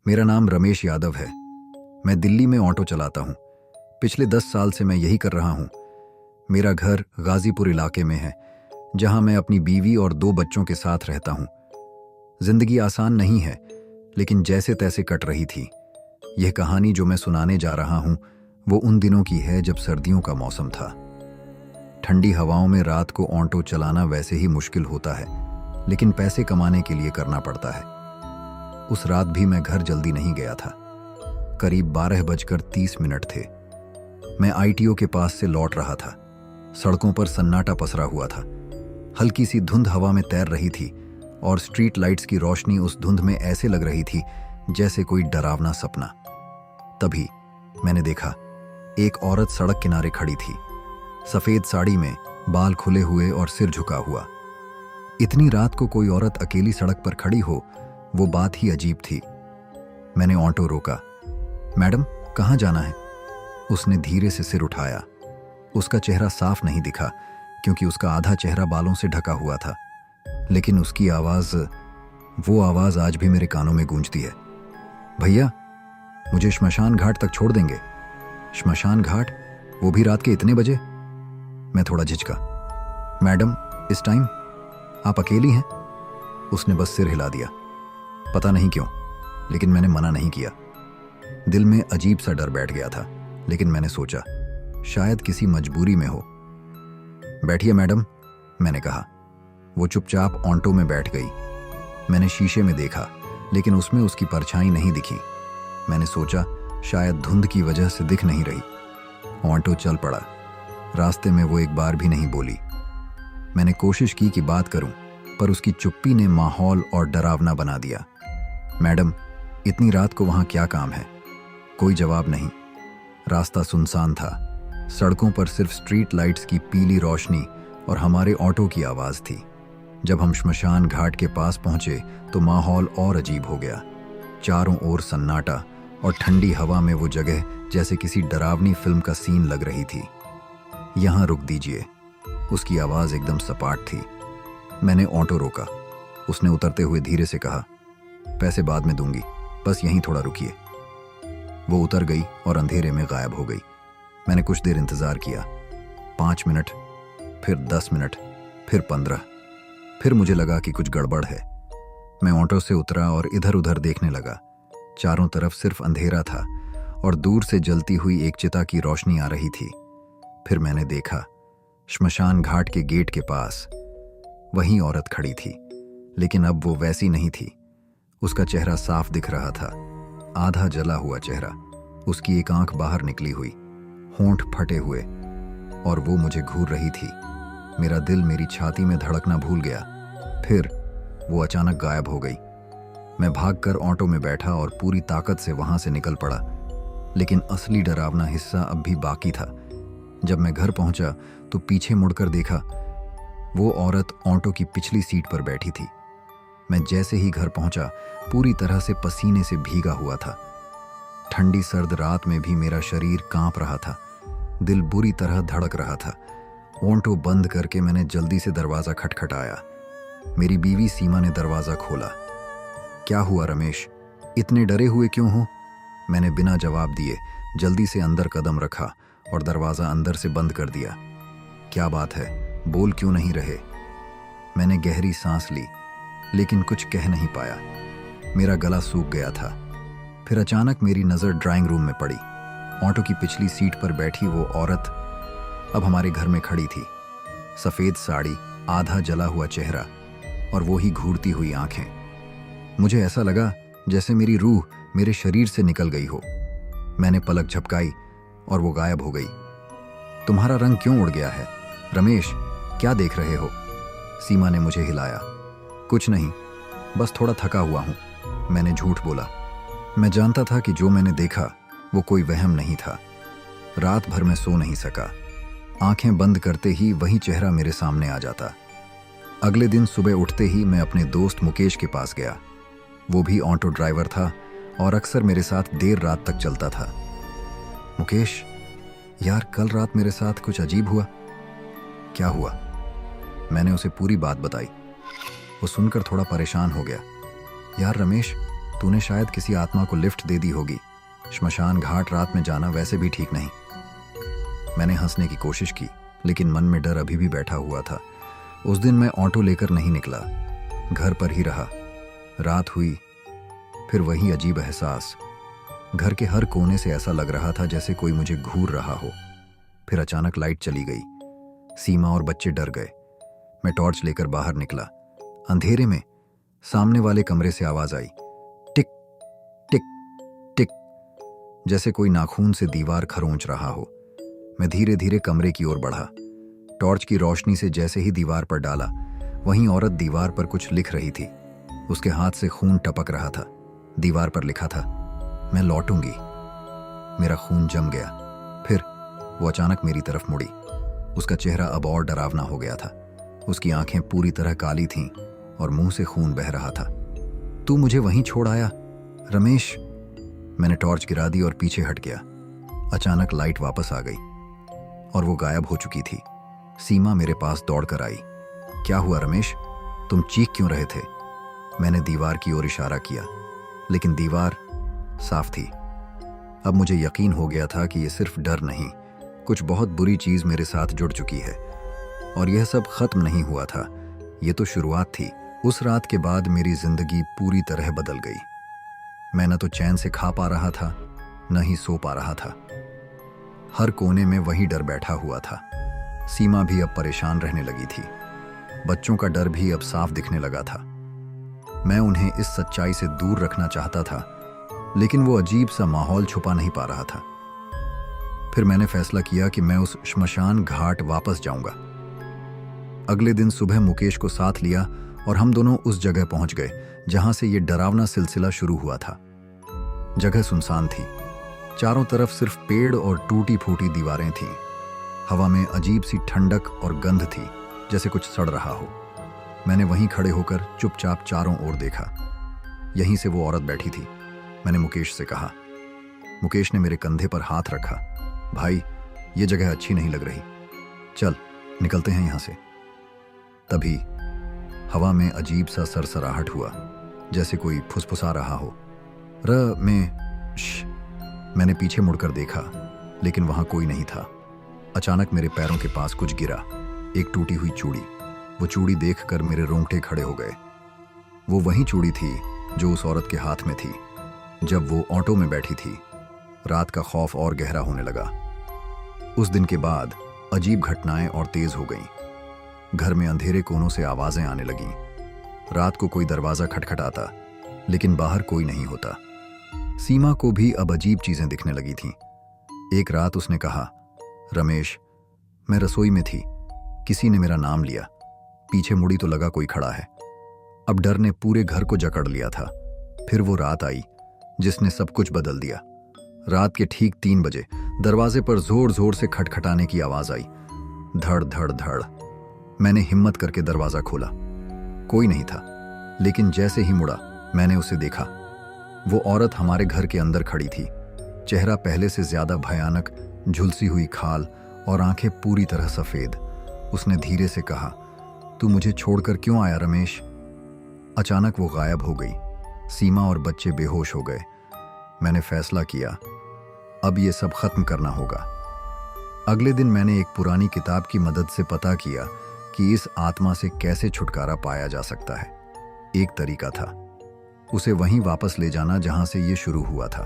मेरा नाम रमेश यादव है। मैं दिल्ली में ऑटो चलाता हूँ। पिछले 10 साल से मैं यही कर रहा हूँ। मेरा घर गाजीपुर इलाके में है, जहाँ मैं अपनी बीवी और 2 बच्चों के साथ रहता हूँ। जिंदगी आसान नहीं है, लेकिन जैसे तैसे कट रही थी। यह कहानी जो मैं सुनाने जा रहा हूँ, वो उन दिनों की है जब सर्दियों का मौसम था। ठंडी हवाओं में रात को ऑटो चलाना वैसे ही मुश्किल होता है, लेकिन पैसे कमाने के लिए करना पड़ता है। उस रात भी मैं घर जल्दी नहीं गया था। करीब 12:30 थे। मैं ITO के पास से लौट रहा था। सड़कों पर सन्नाटा पसरा हुआ था। हल्की सी धुंध हवा में तैर रही थी और स्ट्रीट लाइट्स की रोशनी उस धुंध में ऐसे लग रही थी जैसे कोई डरावना सपना। तभी मैंने देखा, एक औरत सड़क किनारे खड़ी थी, सफेद साड़ी में, बाल खुले हुए और सिर झुका हुआ। इतनी रात को कोई औरत अकेली सड़क पर खड़ी हो, वो बात ही अजीब थी। मैंने ऑटो रोका। मैडम, कहाँ जाना है? उसने धीरे से सिर उठाया। उसका चेहरा साफ नहीं दिखा, क्योंकि उसका आधा चेहरा बालों से ढका हुआ था, लेकिन उसकी आवाज, वो आवाज आज भी मेरे कानों में गूंजती है। भैया, मुझे श्मशान घाट तक छोड़ देंगे? श्मशान घाट? वो भी रात के इतने बजे? मैं थोड़ा झिझका। मैडम, इस टाइम आप अकेली हैं? उसने बस सिर हिला दिया। पता नहीं क्यों, लेकिन मैंने मना नहीं किया। दिल में अजीब सा डर बैठ गया था, लेकिन मैंने सोचा, शायद किसी मजबूरी में हो। बैठिए मैडम, मैंने कहा। वो चुपचाप ऑटो में बैठ गई। मैंने शीशे में देखा, लेकिन उसमें उसकी परछाई नहीं दिखी। मैंने सोचा, शायद धुंध की वजह से दिख नहीं रही। ऑटो चल पड़ा। रास्ते में वो एक बार भी नहीं बोली। मैंने कोशिश की कि बात करूं, पर उसकी चुप्पी ने माहौल और डरावना बना दिया। मैडम, इतनी रात को वहां क्या काम है? कोई जवाब नहीं। रास्ता सुनसान था। सड़कों पर सिर्फ स्ट्रीट लाइट्स की पीली रोशनी और हमारे ऑटो की आवाज थी। जब हम श्मशान घाट के पास पहुंचे तो माहौल और अजीब हो गया। चारों ओर सन्नाटा और ठंडी हवा में वो जगह जैसे किसी डरावनी फिल्म का सीन लग रही थी। यहां रुक दीजिए, उसकी आवाज एकदम सपाट थी। मैंने ऑटो रोका। उसने उतरते हुए धीरे से कहा, पैसे बाद में दूंगी, बस यहीं थोड़ा रुकिए। वो उतर गई और अंधेरे में गायब हो गई। मैंने कुछ देर इंतजार किया। 5 मिनट, फिर 10 मिनट, फिर 15। फिर मुझे लगा कि कुछ गड़बड़ है। मैं ऑटो से उतरा और इधर उधर देखने लगा। चारों तरफ सिर्फ अंधेरा था और दूर से जलती हुई एक चिता की रोशनी आ रही थी। फिर मैंने देखा, श्मशान घाट के गेट के पास वहीं औरत खड़ी थी, लेकिन अब वो वैसी नहीं थी। उसका चेहरा साफ दिख रहा था, आधा जला हुआ चेहरा। उसकी एक आंख बाहर निकली हुई, होंठ फटे हुए, और वो मुझे घूर रही थी। मेरा दिल मेरी छाती में धड़कना भूल गया। फिर वो अचानक गायब हो गई। मैं भागकर ऑटो में बैठा और पूरी ताकत से वहां से निकल पड़ा, लेकिन असली डरावना हिस्सा अब भी बाकी था। जब मैं घर पहुंचा तो पीछे मुड़कर देखा, वो औरत ऑटो की पिछली सीट पर बैठी थी। मैं जैसे ही घर पहुंचा, पूरी तरह से पसीने से भीगा हुआ था। ठंडी सर्द रात में भी मेरा शरीर कांप रहा था। दिल बुरी तरह धड़क रहा था। ऑटो बंद करके मैंने जल्दी से दरवाजा खटखटाया। मेरी बीवी सीमा ने दरवाजा खोला। क्या हुआ रमेश, इतने डरे हुए क्यों हो? मैंने बिना जवाब दिए जल्दी से अंदर कदम रखा और दरवाजा अंदर से बंद कर दिया। क्या बात है, बोल क्यों नहीं रहे? मैंने गहरी सांस ली, लेकिन कुछ कह नहीं पाया। मेरा गला सूख गया था। फिर अचानक मेरी नज़र ड्राइंग रूम में पड़ी। ऑटो की पिछली सीट पर बैठी वो औरत अब हमारे घर में खड़ी थी। सफ़ेद साड़ी, आधा जला हुआ चेहरा और वो ही घूरती हुई आंखें। मुझे ऐसा लगा जैसे मेरी रूह मेरे शरीर से निकल गई हो। मैंने पलक झपकाई और वो गायब हो गई। तुम्हारा रंग क्यों उड़ गया है? रमेश, क्या देख रहे हो? सीमा ने मुझे हिलाया। कुछ नहीं, बस थोड़ा थका हुआ हूं, मैंने झूठ बोला। मैं जानता था कि जो मैंने देखा वो कोई वहम नहीं था। रात भर मैं सो नहीं सका। आंखें बंद करते ही वही चेहरा मेरे सामने आ जाता। अगले दिन सुबह उठते ही मैं अपने दोस्त मुकेश के पास गया। वो भी ऑटो ड्राइवर था और अक्सर मेरे साथ देर रात तक चलता था। मुकेश, यार कल रात मेरे साथ कुछ अजीब हुआ। क्या हुआ? मैंने उसे पूरी बात बताई। वो सुनकर थोड़ा परेशान हो गया। यार रमेश, तूने शायद किसी आत्मा को लिफ्ट दे दी होगी। श्मशान घाट रात में जाना वैसे भी ठीक नहीं। मैंने हंसने की कोशिश की, लेकिन मन में डर अभी भी बैठा हुआ था। उस दिन मैं ऑटो लेकर नहीं निकला, घर पर ही रहा। रात हुई, फिर वही अजीब एहसास। घर के हर कोने से ऐसा लग रहा था जैसे कोई मुझे घूर रहा हो। फिर अचानक लाइट चली गई। सीमा और बच्चे डर गए। मैं टॉर्च लेकर बाहर निकला। अंधेरे में सामने वाले कमरे से आवाज आई, टिक टिक टिक, जैसे कोई नाखून से दीवार खरोंच रहा हो। मैं धीरे धीरे कमरे की ओर बढ़ा। टॉर्च की रोशनी से जैसे ही दीवार पर डाला, वहीं औरत दीवार पर कुछ लिख रही थी। उसके हाथ से खून टपक रहा था। दीवार पर लिखा था, मैं लौटूंगी। मेरा खून जम गया। फिर वो अचानक मेरी तरफ मुड़ी। उसका चेहरा अब और डरावना हो गया था। उसकी आंखें पूरी तरह काली थीं और मुंह से खून बह रहा था। तू मुझे वहीं छोड़ आया रमेश। मैंने टॉर्च गिरा दी और पीछे हट गया। अचानक लाइट वापस आ गई और वो गायब हो चुकी थी। सीमा मेरे पास दौड़कर आई। क्या हुआ रमेश, तुम चीख क्यों रहे थे? मैंने दीवार की ओर इशारा किया, लेकिन दीवार साफ थी। अब मुझे यकीन हो गया था कि ये सिर्फ डर नहीं, कुछ बहुत बुरी चीज मेरे साथ जुड़ चुकी है। और यह सब खत्म नहीं हुआ था, ये तो शुरुआत थी। उस रात के बाद मेरी जिंदगी पूरी तरह बदल गई। मैं न तो चैन से खा पा रहा था, न ही सो पा रहा था। हर कोने में वही डर बैठा हुआ था। सीमा भी अब परेशान रहने लगी थी। बच्चों का डर भी अब साफ दिखने लगा था। मैं उन्हें इस सच्चाई से दूर रखना चाहता था, लेकिन वो अजीब सा माहौल छुपा नहीं पा रहा था। फिर मैंने फैसला किया कि मैं उस श्मशान घाट वापस जाऊंगा। अगले दिन सुबह मुकेश को साथ लिया और हम दोनों उस जगह पहुंच गए जहां से ये डरावना सिलसिला शुरू हुआ था। जगह सुनसान थी। चारों तरफ सिर्फ पेड़ और टूटी फूटी दीवारें थीं। हवा में अजीब सी ठंडक और गंध थी, जैसे कुछ सड़ रहा हो। मैंने वहीं खड़े होकर चुपचाप चारों ओर देखा। यहीं से वो औरत बैठी थी। मैंने मुकेश से कहा। मुकेश ने मेरे कंधे पर हाथ रखा। भाई, ये जगह अच्छी नहीं लग रही, चल निकलते हैं यहां से। तभी हवा में अजीब सा सरसराहट हुआ, जैसे कोई फुसफुसा रहा हो। मैंने पीछे मुड़कर देखा, लेकिन वहां कोई नहीं था। अचानक मेरे पैरों के पास कुछ गिरा, एक टूटी हुई चूड़ी। वो चूड़ी देखकर मेरे रोंगटे खड़े हो गए। वो वही चूड़ी थी जो उस औरत के हाथ में थी जब वो ऑटो में बैठी थी। रात का खौफ और गहरा होने लगा। उस दिन के बाद अजीब घटनाएं और तेज हो गईं। घर में अंधेरे कोनों से आवाजें आने लगीं। रात को कोई दरवाजा खटखटाता, लेकिन बाहर कोई नहीं होता। सीमा को भी अब अजीब चीजें दिखने लगी थीं। एक रात उसने कहा, रमेश, मैं रसोई में थी, किसी ने मेरा नाम लिया। पीछे मुड़ी तो लगा कोई खड़ा है। अब डर ने पूरे घर को जकड़ लिया था। फिर वो रात आई जिसने सब कुछ बदल दिया। रात के ठीक 3 बजे दरवाजे पर जोर जोर से खटखटाने की आवाज आई। धड़ धड़ धड़। मैंने हिम्मत करके दरवाजा खोला। कोई नहीं था, लेकिन जैसे ही मुड़ा मैंने उसे देखा। वो औरत हमारे घर के अंदर खड़ी थी। चेहरा पहले से ज्यादा भयानक, झुलसी हुई खाल और आंखें पूरी तरह सफेद। उसने धीरे से कहा, तू मुझे छोड़कर क्यों आया रमेश? अचानक वो गायब हो गई। सीमा और बच्चे बेहोश हो गए। मैंने फैसला किया, अब ये सब खत्म करना होगा। अगले दिन मैंने एक पुरानी किताब की मदद से पता किया कि इस आत्मा से कैसे छुटकारा पाया जा सकता है। एक तरीका था उसे वहीं वापस ले जाना जहां से ये शुरू हुआ था।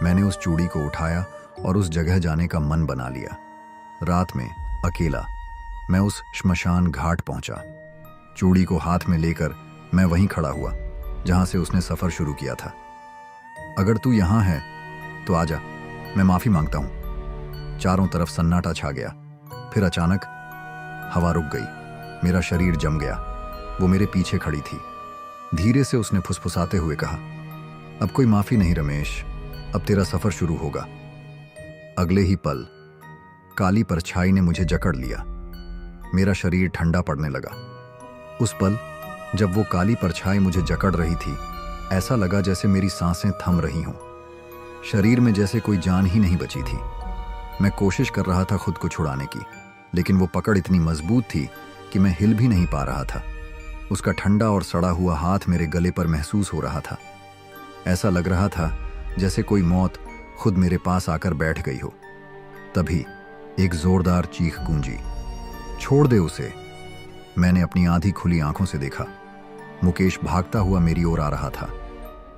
मैंने उस चूड़ी को उठाया और उस जगह जाने का मन बना लिया। रात में अकेला मैं उस श्मशान घाट पहुंचा। चूड़ी को हाथ में लेकर मैं वहीं खड़ा हुआ जहां से उसने सफर शुरू किया था। अगर तू यहां है तो आजा, मैं माफी मांगता हूं। चारों तरफ सन्नाटा छा गया। फिर अचानक हवा रुक गई। मेरा शरीर जम गया। वो मेरे पीछे खड़ी थी। धीरे से उसने फुसफुसाते हुए कहा, अब कोई माफी नहीं रमेश, अब तेरा सफर शुरू होगा। अगले ही पल काली परछाई ने मुझे जकड़ लिया। मेरा शरीर ठंडा पड़ने लगा। उस पल जब वो काली परछाई मुझे जकड़ रही थी, ऐसा लगा जैसे मेरी सांसें थम रही हों। शरीर में जैसे कोई जान ही नहीं बची थी। मैं कोशिश कर रहा था खुद को छुड़ाने की, लेकिन वो पकड़ इतनी मजबूत थी कि मैं हिल भी नहीं पा रहा था। उसका ठंडा और सड़ा हुआ हाथ मेरे गले पर महसूस हो रहा था। ऐसा लग रहा था जैसे कोई मौत खुद मेरे पास आकर बैठ गई हो। तभी एक जोरदार चीख गूंजी, छोड़ दे उसे। मैंने अपनी आधी खुली आंखों से देखा। मुकेश भागता हुआ मेरी ओर आ रहा था।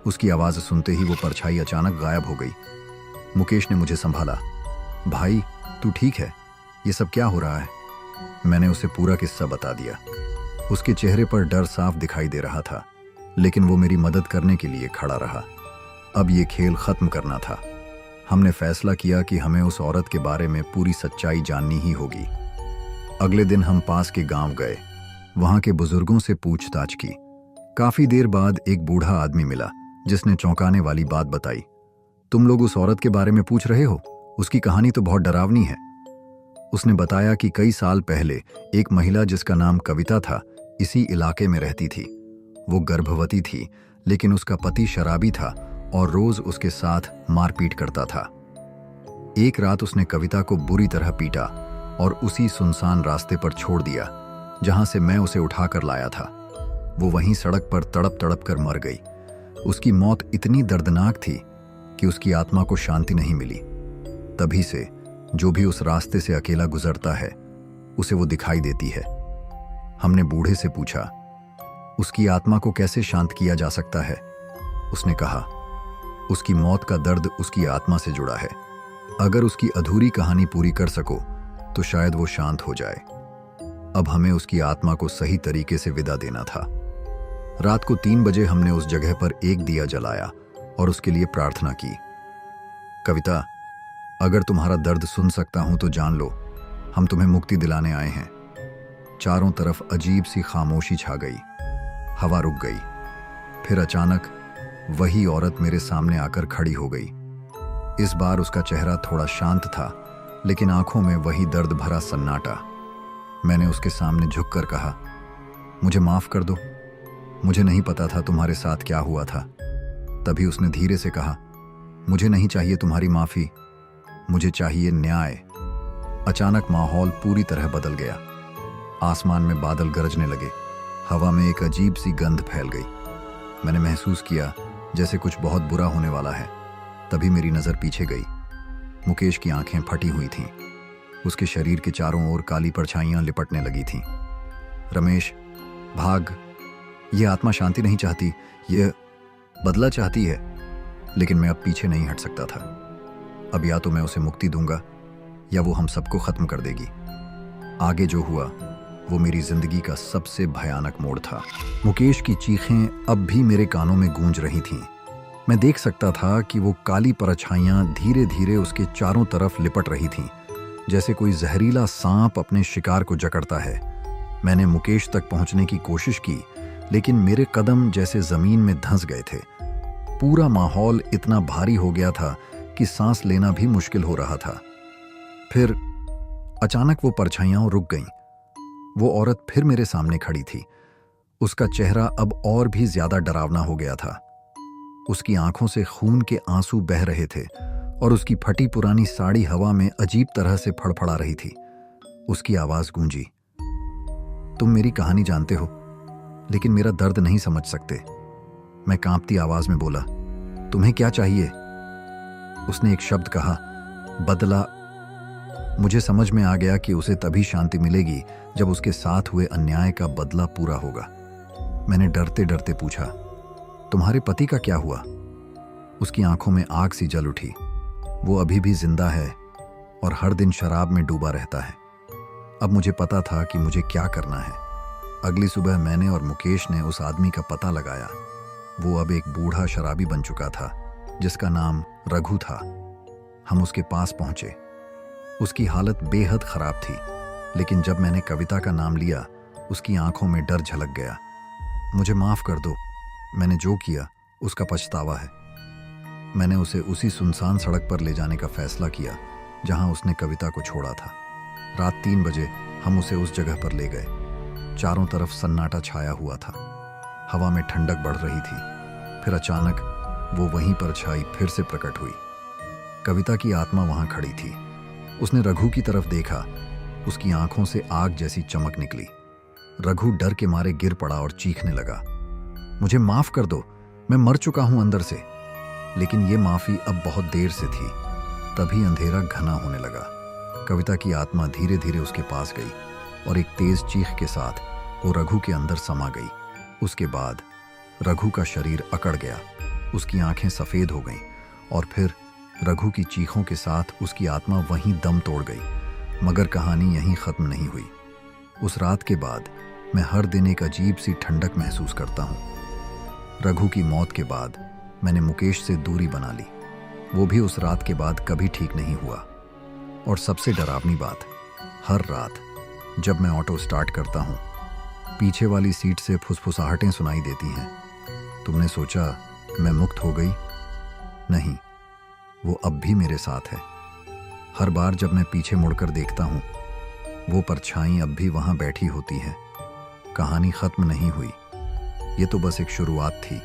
उसकी आवाज सुनते ही वो परछाई अचानक गायब हो गई। मुकेश ने मुझे संभाला। भाई, तू ठीक है? ये सब क्या हो रहा है? मैंने उसे पूरा किस्सा बता दिया। उसके चेहरे पर डर साफ दिखाई दे रहा था, लेकिन वो मेरी मदद करने के लिए खड़ा रहा। अब ये खेल खत्म करना था। हमने फैसला किया कि हमें उस औरत के बारे में पूरी सच्चाई जाननी ही होगी। अगले दिन हम पास के गांव गए। वहां के बुजुर्गों से पूछताछ की। काफी देर बाद एक बूढ़ा आदमी मिला जिसने चौंकाने वाली बात बताई। तुम लोग उस औरत के बारे में पूछ रहे हो? उसकी कहानी तो बहुत डरावनी है। उसने बताया कि कई साल पहले एक महिला जिसका नाम कविता था इसी इलाके में रहती थी। वो गर्भवती थी, लेकिन उसका पति शराबी था और रोज उसके साथ मारपीट करता था। एक रात उसने कविता को बुरी तरह पीटा और उसी सुनसान रास्ते पर छोड़ दिया जहां से मैं उसे उठाकर लाया था। वो वहीं सड़क पर तड़प तड़प कर मर गई। उसकी मौत इतनी दर्दनाक थी कि उसकी आत्मा को शांति नहीं मिली। तभी से जो भी उस रास्ते से अकेला गुजरता है उसे वो दिखाई देती है। हमने बूढ़े से पूछा, उसकी आत्मा को कैसे शांत किया जा सकता है? उसने कहा, उसकी मौत का दर्द उसकी आत्मा से जुड़ा है। अगर उसकी अधूरी कहानी पूरी कर सको तो शायद वो शांत हो जाए। अब हमें उसकी आत्मा को सही तरीके से विदा देना था। रात को 3 बजे हमने उस जगह पर एक दिया जलाया और उसके लिए प्रार्थना की। कविता, अगर तुम्हारा दर्द सुन सकता हूं तो जान लो, हम तुम्हें मुक्ति दिलाने आए हैं। चारों तरफ अजीब सी खामोशी छा गई। हवा रुक गई। फिर अचानक वही औरत मेरे सामने आकर खड़ी हो गई। इस बार उसका चेहरा थोड़ा शांत था, लेकिन आंखों में वही दर्द भरा सन्नाटा। मैंने उसके सामने झुककर कहा, मुझे माफ कर दो, मुझे नहीं पता था तुम्हारे साथ क्या हुआ था। तभी उसने धीरे से कहा, मुझे नहीं चाहिए तुम्हारी माफी, मुझे चाहिए न्याय। अचानक माहौल पूरी तरह बदल गया। आसमान में बादल गरजने लगे। हवा में एक अजीब सी गंध फैल गई। मैंने महसूस किया जैसे कुछ बहुत बुरा होने वाला है। तभी मेरी नजर पीछे गई। मुकेश की आंखें फटी हुई थीं। उसके शरीर के चारों ओर काली परछाइयां लिपटने लगी थीं। रमेश, भाग। ये आत्मा शांति नहीं चाहती, ये बदला चाहती है। लेकिन मैं अब पीछे नहीं हट सकता था। अब या तो मैं उसे मुक्ति दूंगा या वो हम सबको खत्म कर देगी। आगे जो हुआ वो मेरी जिंदगी का सबसे भयानक मोड़ था। मुकेश की चीखें अब भी मेरे कानों में गूंज रही थीं। मैं देख सकता था कि वो काली परछाइयां धीरे धीरे उसके चारों तरफ लिपट रही थीं, जैसे कोई जहरीला सांप अपने शिकार को जकड़ता है। मैंने मुकेश तक पहुंचने की कोशिश की, लेकिन मेरे कदम जैसे जमीन में धंस गए थे। पूरा माहौल इतना भारी हो गया था कि सांस लेना भी मुश्किल हो रहा था। फिर अचानक वो परछाइयां रुक गईं। वो औरत फिर मेरे सामने खड़ी थी। उसका चेहरा अब और भी ज्यादा डरावना हो गया था। उसकी आंखों से खून के आंसू बह रहे थे और उसकी फटी पुरानी साड़ी हवा में अजीब तरह से फड़फड़ा रही थी। उसकी आवाज गूंजी, तुम मेरी कहानी जानते हो, लेकिन मेरा दर्द नहीं समझ सकते। मैं कांपती आवाज में बोला, तुम्हें क्या चाहिए? उसने एक शब्द कहा, बदला। मुझे समझ में आ गया कि उसे तभी शांति मिलेगी जब उसके साथ हुए अन्याय का बदला पूरा होगा। मैंने डरते डरते पूछा, तुम्हारे पति का क्या हुआ? उसकी आंखों में आग सी जल उठी। वो अभी भी जिंदा है और हर दिन शराब में डूबा रहता है। अब मुझे पता था कि मुझे क्या करना है। अगली सुबह मैंने और मुकेश ने उस आदमी का पता लगाया। वो अब एक बूढ़ा शराबी बन चुका था जिसका नाम रघु था। हम उसके पास पहुंचे। उसकी हालत बेहद खराब थी, लेकिन जब मैंने कविता का नाम लिया उसकी आंखों में डर झलक गया। मुझे माफ कर दो, मैंने जो किया उसका पछतावा है। मैंने उसे उसी सुनसान सड़क पर ले जाने का फैसला किया जहां उसने कविता को छोड़ा था। रात 3 बजे हम उसे उस जगह पर ले गए। चारों तरफ सन्नाटा छाया हुआ था। हवा में ठंडक बढ़ रही थी। फिर अचानक वो वहीं पर छाई फिर से प्रकट हुई। कविता की आत्मा वहां खड़ी थी। उसने रघु की तरफ देखा। उसकी आंखों से आग जैसी चमक निकली। रघु डर के मारे गिर पड़ा और चीखने लगा, मुझे माफ कर दो, मैं मर चुका हूं अंदर से। लेकिन ये माफ़ी अब बहुत देर से थी। तभी अंधेरा घना होने लगा। कविता की आत्मा धीरे धीरे उसके पास गई और एक तेज चीख के साथ वो रघु के अंदर समा गई। उसके बाद रघु का शरीर अकड़ गया, उसकी आंखें सफ़ेद हो गईं और फिर रघु की चीखों के साथ उसकी आत्मा वहीं दम तोड़ गई। मगर कहानी यहीं ख़त्म नहीं हुई। उस रात के बाद मैं हर दिन एक अजीब सी ठंडक महसूस करता हूँ। रघु की मौत के बाद मैंने मुकेश से दूरी बना ली। वो भी उस रात के बाद कभी ठीक नहीं हुआ। और सबसे डरावनी बात, हर रात जब मैं ऑटो स्टार्ट करता हूँ, पीछे वाली सीट से फुसफुसाहटें सुनाई देती हैं। तुमने सोचा मैं मुक्त हो गई? नहीं, वो अब भी मेरे साथ है। हर बार जब मैं पीछे मुड़कर देखता हूँ, वो परछाई अब भी वहाँ बैठी होती है। कहानी ख़त्म नहीं हुई, ये तो बस एक शुरुआत थी।